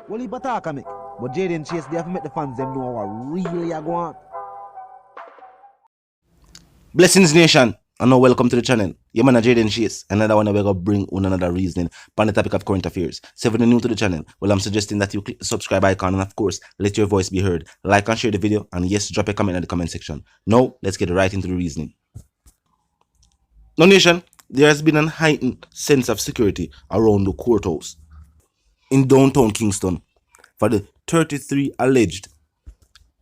Well, he attack me. But Jayden Chase, they have to make the fans them know what really are going on. Blessings Nation, and now welcome to the channel. Your man JAYDEN Chase, another one we're gonna bring on another reasoning on the topic of current affairs. So if you're new to the channel, well, I'm suggesting that you click the subscribe icon and of course let your voice be heard. Like and share the video, and yes, drop a comment in the comment section. Now let's get right into the reasoning. Now Nation, there has been a heightened sense of security around the courthouse in downtown Kingston for the 33 alleged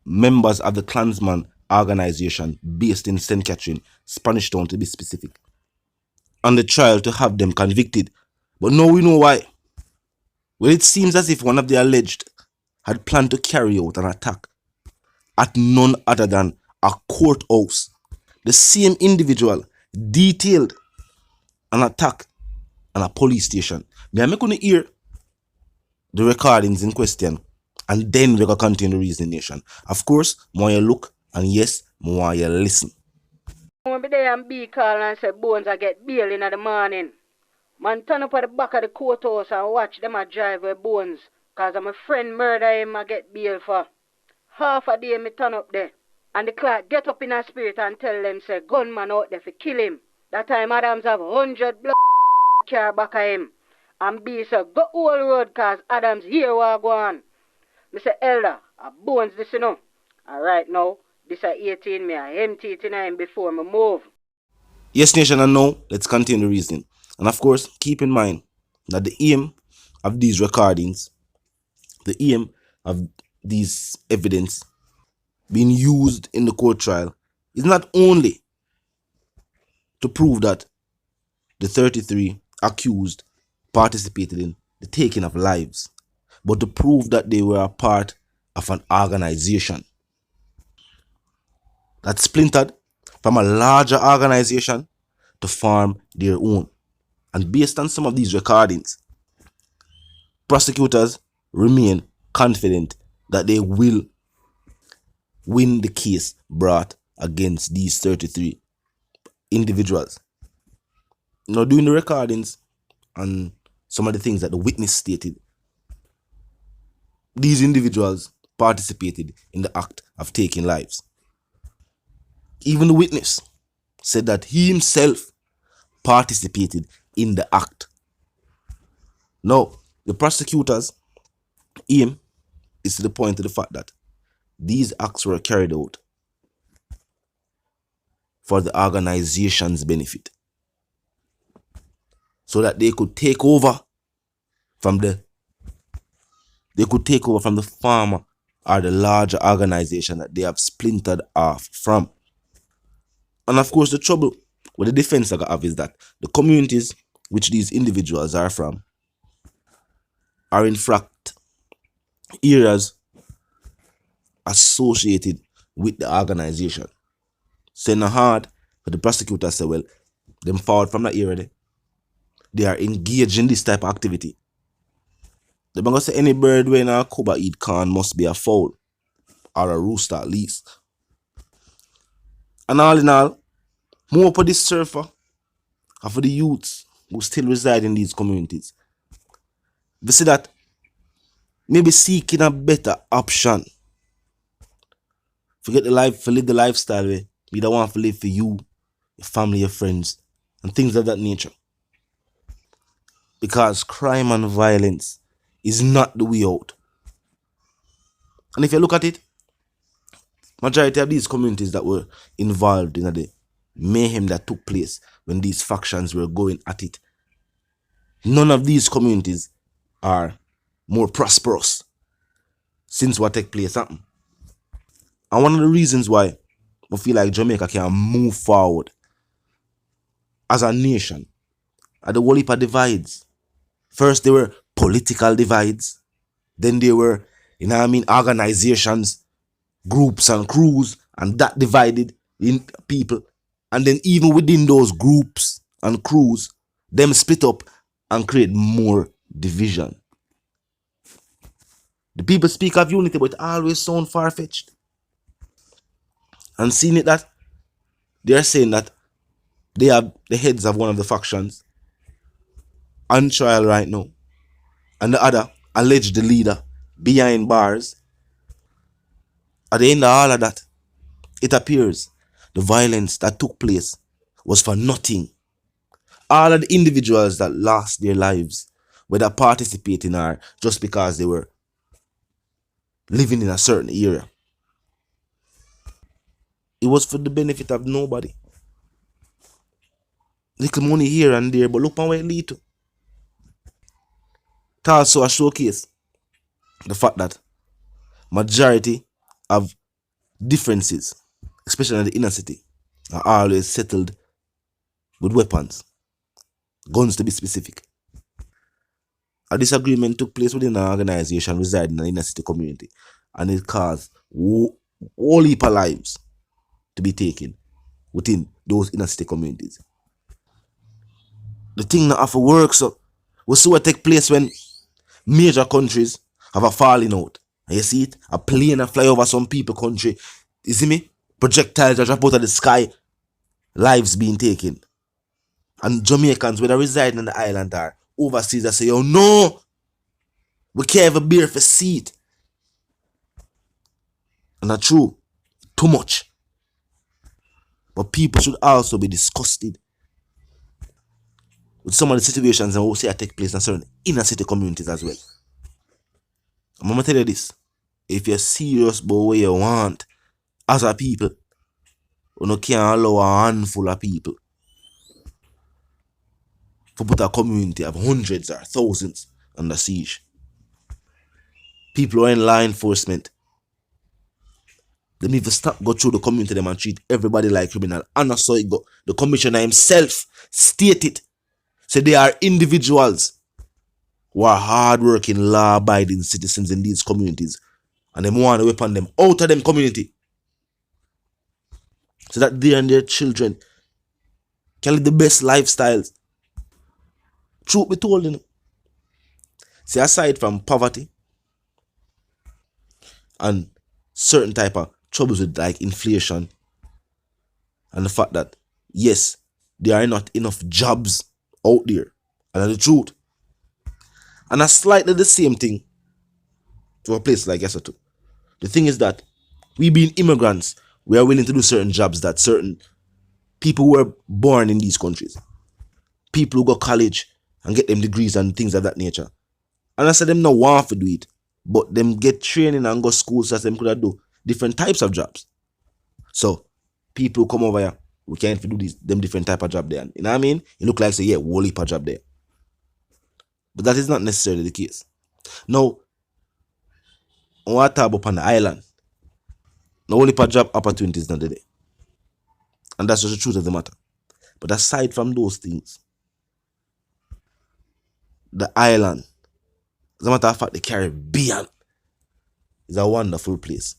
members of the Klansman organization based in St. Catherine, Spanish Town to be specific, on the trial to have them convicted. But now we know why. Well, it seems as if one of the alleged had planned to carry out an attack at none other than a courthouse. The same individual detailed an attack on a police station. Me I'm going to hear the recordings in question, and then we're going to continue the reasoning Nation. Of course, more you look, and yes, more you listen. When be there and be call and say Bones I get bail in the morning. Man turn up at the back of the courthouse and watch them a drive with Bones. Cause my friend murder him I get bail for. Half a day me turn up there. And the clerk get up in a spirit and tell them say gunman out there for kill him. That time Adams have 100 blood car back of him. And B say go all road cause Adams here what go on. Me say Elder, a Bones this you know. Alright now, this a 18 me a empty it in him before me move. Yes, Nation, and now let's continue the reasoning. And of course, keep in mind that the aim of these recordings, the aim of these evidence being used in the court trial is not only to prove that the 33 accused participated in the taking of lives, but to prove that they were a part of an organization that splintered from a larger organization to form their own. And based on some of these recordings, prosecutors remain confident that they will win the case brought against these 33 individuals. Now, doing the recordings and some of the things that the witness stated, these individuals participated in the act of taking lives. Even the witness said that he himself participated in the act. Now, the prosecutors' aim is to the point to the fact that these acts were carried out for the organization's benefit, so that they could take over from the farmer or the larger organization that they have splintered off from. And of course, the trouble with the defense I have is that the communities which these individuals are from are in fact areas associated with the organization. So it's hard for the prosecutor say, well, them forward from that area, they are engaged in this type of activity. They're going to say any bird when a cobra eat corn must be a fowl, or a rooster at least. And all in all, more for this surfer and for the youths who still reside in these communities, we see that maybe seeking a better option. Forget the life, live the lifestyle where you don't want to live for you, your family, your friends, and things of that nature. Because crime and violence is not the way out. And if you look at it, majority of these communities that were involved in the mayhem that took place when these factions were going at it, none of these communities are more prosperous since what took place happened. And one of the reasons why I feel like Jamaica can move forward as a nation are the whole heap of divides. First, there were political divides. Then there were, organizations, groups and crews, and that divided in people. And then even within those groups and crews, them split up and create more division. The people speak of unity, but it always sound far-fetched. And seeing it that they are saying that they have the heads of one of the factions on trial right now, and the other alleged leader behind bars. At the end of all of that, it appears the violence that took place was for nothing. All of the individuals that lost their lives, whether participating or just because they were living in a certain area, it was for the benefit of nobody. Little money here and there, but look on where it lead to. It also a showcase the fact that majority of differences, especially in the inner city, are always settled with weapons, guns to be specific. A disagreement took place within an organization residing in the inner city community, and it caused whole heap of lives to be taken within those inner city communities. The thing that have to work, so we see what take place when major countries have a falling out. And you see it, a plane a fly over some people country. You see me? Projectiles are drop out of the sky, lives being taken. And Jamaicans, whether residing on the island or overseas, they say, yo, no, we can't even bear for see it. And that's true, too much. But people should also be disgusted with some of the situations and what we see take place in certain inner city communities as well. I'm gonna tell you this. If you're serious about what you want as a people, you can't allow a handful of people to put a community of hundreds or thousands under siege. People who are in law enforcement, they need to stop, go through the community them and treat everybody like criminal. And so it go. The commissioner himself stated, so they are individuals who are hard-working, law-abiding citizens in these communities, and they want to weapon them out of them community, so that they and their children can live the best lifestyles. Truth be told, you know. See, aside from poverty and certain type of troubles with like inflation and the fact that yes, there are not enough jobs out there, and that's the truth. And that's slightly the same thing to a place like Exp0sed. The thing is that we being immigrants, we are willing to do certain jobs that certain people who were born in these countries, people who go college and get them degrees and things of that nature. And I said them no want to do it, but them get training and go school so that them could do different types of jobs. So people who come over here, we can't do them different type of job there. You know what I mean? It look like say yeah, whole heap of job there. But that is not necessarily the case. Now, I want to talk about on the island. No only job opportunities not there. And that's just the truth of the matter. But aside from those things, the island, as a matter of fact, the Caribbean is a wonderful place.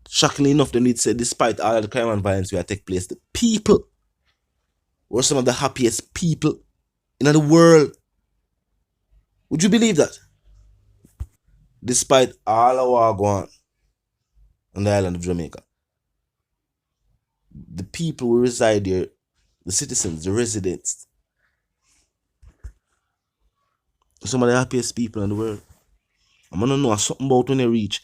Shockingly enough, they need to say, despite all of the crime and violence that take place, the people were some of the happiest people in the world. Would you believe that? Despite all of what going on the island of Jamaica, the people who reside there, the citizens, the residents, some of the happiest people in the world. I'm gonna know something about when you reach.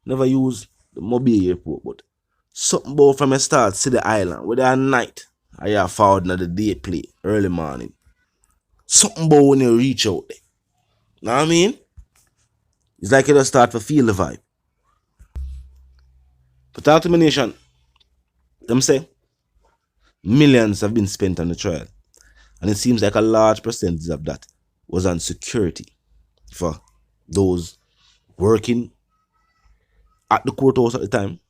Never use the mobile airport, but something about from the start see the island, whether at night or you forward in the day play, early morning. Something about when you reach out there. Know what I mean? It's like you just start to feel the vibe. But talk to my nation. Them say millions have been spent on the trial. And it seems like a large percentage of that was on security for those working at the courthouse at the time,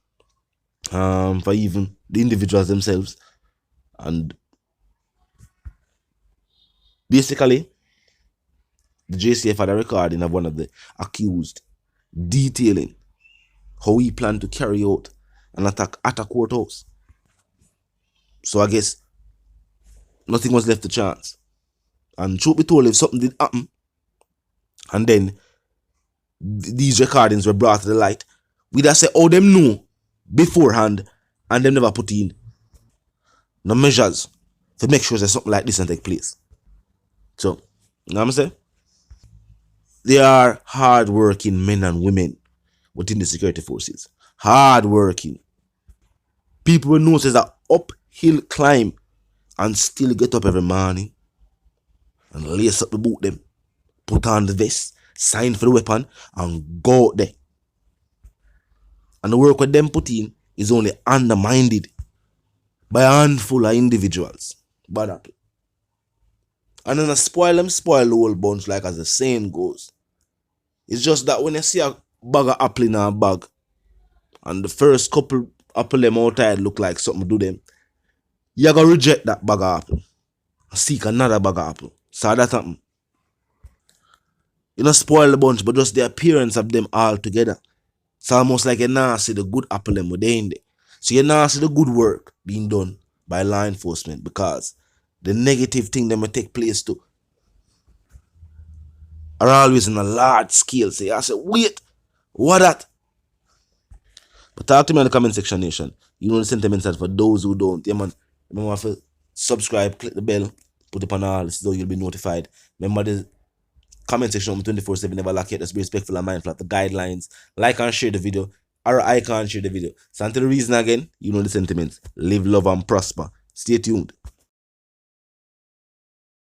for even the individuals themselves. And basically, the JCF had a recording of one of the accused detailing how he planned to carry out an attack at a courthouse. So I guess nothing was left to chance. And truth be told, if something did happen, and then these recordings were brought to the light, we'd have said, oh, them know beforehand, and them never put in no measures to make sure that something like this can take place. So, you know what I'm saying? They are hard-working men and women within the security forces. Hard-working. People will notice an uphill climb and still get up every morning and lace up the boot them, put on the vest, sign for the weapon, and go out there. And the work with them put in is only undermined by a handful of individuals. Bad apple. And then I spoil the whole bunch, like as the saying goes. It's just that when you see a bag of apple in a bag, and the first couple apple them outside look like something to do them, you gotta reject that bag of apple and seek another bag of apple. So that happen. You don't spoil the bunch, but just the appearance of them all together. It's almost like you now see the good apple them within there. So you now see the good work being done by law enforcement, because the negative thing that may take place too are always on a large scale. So I say, wait, what that? But talk to me in the comment section, nation. You know the sentiments that for those who don't. Yeah, man. Remember to subscribe, click the bell, put it on all so you'll be notified. Remember the comment section on 24/7, never lack it. Just be respectful and mindful of the guidelines. Like and share the video. Or I can't share the video. So until the reason again, you know the sentiments. Live, love, and prosper. Stay tuned.